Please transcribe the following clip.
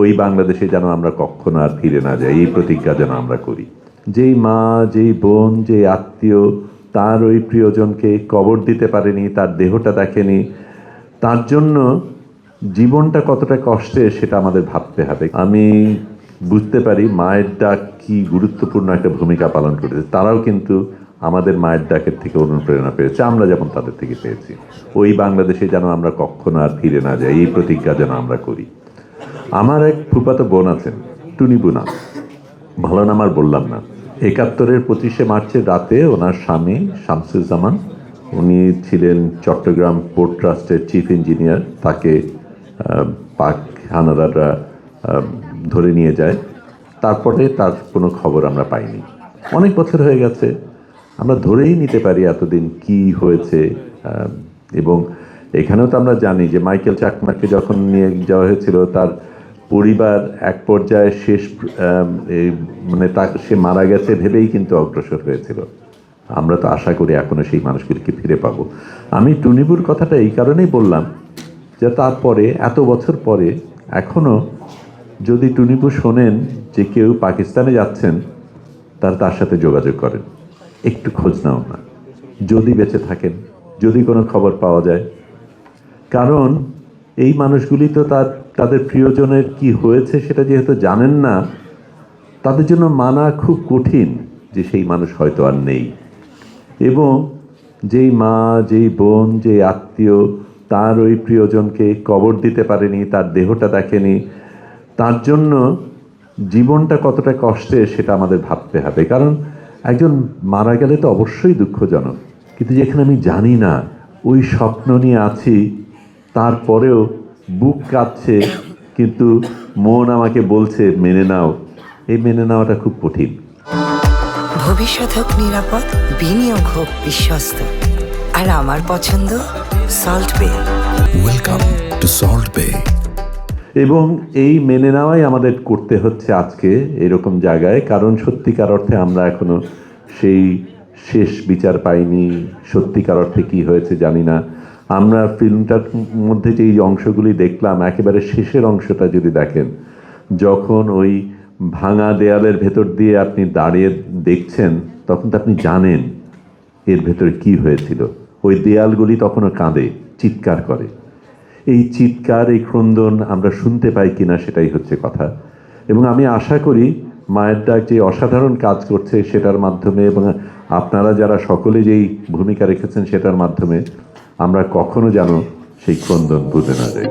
ওই বাংলাদেশে যেন আমরা কখনো আর ফিরে না যাই, এই প্রতিজ্ঞা যেন আমরা করি। যেই মা, যেই বোন, যেই আত্মীয় তার ওই প্রিয়জনকে কবর দিতে পারেনি, তার দেহটা দেখেনি, তার জন্য জীবনটা কতটা কষ্টের সেটা আমাদের ভাবতে হবে। আমি বুঝতে পারি মায়ের ডাক কি গুরুত্বপূর্ণ একটা ভূমিকা পালন করেছে। তারাও কিন্তু আমাদের মায়ের ডাকের থেকে অনুপ্রেরণা পেয়েছে, আমরা যেমন তাদের থেকে পেয়েছি। ওই বাংলাদেশে যেন আমরা কখনো আর ফিরে না যাই, এই প্রতিজ্ঞা যেন আমরা করি। আমার এক ফুফাতো বোন আছেন, টুনি বুনা, ভালো নাম আর বললাম না। ৭১-এর ২৫শে মার্চের রাতে ওনার স্বামী শামসুজ্জামান, উনি ছিলেন চট্টগ্রাম পোর্ট ট্রাস্টের চিফ ইঞ্জিনিয়ার, তাকে পাক হানাদাররা ধরে নিয়ে যায়। তারপরে তার কোনো খবর আমরা পাইনি। অনেক বছর হয়ে গেছে, আমরা ধরেই নিতে পারি এতদিন কি হয়েছে। এবং এখানেও তো আমরা জানি যে মাইকেল চাকমাকে যখন নিয়ে যাওয়া হয়েছিল, তার পরিবার এক পর্যায়ে মানে সে মারা গেছে ভেবেই কিন্তু অগ্রসর হয়েছিল। আমরা তো আশা করি এখনো সেই মানুষগুলিকে ফিরে পাবো। আমি টুনিবুর কথাটা এই কারণেই বললাম যে তারপরে এত বছর পরে এখনো যদি টুনিবু শোনেন যে কেউ পাকিস্তানে যাচ্ছেন, তার সাথে যোগাযোগ করেন, একটু খোঁজ নাও না, যদি বেঁচে থাকেন, যদি কোনো খবর পাওয়া যায়। কারণ এই মানুষগুলি তো তাদের প্রিয়জনের কি হয়েছে সেটা যেহেতু জানেন না, তাদের জন্য মানা খুব কঠিন যে সেই মানুষ হয়তো আর নেই। এবং যেই মা, যেই বোন, যেই আত্মীয় তার ওই প্রিয়জনকে কবর দিতে পারেনি, তার দেহটা দেখেনি, তার জন্য জীবনটা কতটা কষ্টের সেটা আমাদের ভাবতে হবে। কারণ একজন মারা গেলে তো অবশ্যই দুঃখজনক, কিন্তু যেখানে আমি জানি না, ওই স্বপ্ন নিয়ে আছি, তারপরেও বুক কাঁপছে, কিন্তু মন আমাকে বলছে মেনে নাও। এই মেনে নেওয়াটা খুব কঠিন। ভবিষ্যৎ হোক নিরাপদ, বিনিয়োগ হোক বিশ্বস্ত, আর আমার পছন্দ সল্ট বে। ওয়েলকাম টু সল্ট বে। এবং এই মেনে নেওয়াই আমাদের করতে হচ্ছে আজকে এরকম জায়গায়। কারণ সত্যিকার অর্থে আমরা এখনো সেই শেষ বিচার পাইনি, সত্যিকার অর্থে কী হয়েছে জানি না। আমরা ফিল্মটার মধ্যে যে এই অংশগুলি দেখলাম, একেবারে শেষের অংশটা যদি দেখেন, যখন ওই ভাঙা দেয়ালের ভেতর দিয়ে আপনি দাঁড়িয়ে দেখছেন, তখন তো আপনি জানেন এর ভেতরে কি হয়েছিল। ওই দেয়ালগুলি তখনও কাঁদে, চিৎকার করে। এই চিৎকার, এই ক্রন্দন আমরা শুনতে পাই কিনা সেটাই হচ্ছে কথা। এবং আমি আশা করি মায়ের ডাক যে অসাধারণ কাজ করছে সেটার মাধ্যমে, এবং আপনারা যারা সকলে যেই ভূমিকা রেখেছেন সেটার মাধ্যমে, আমরা কখনো যেন সেই ক্রন্দন বুঝে না যাই।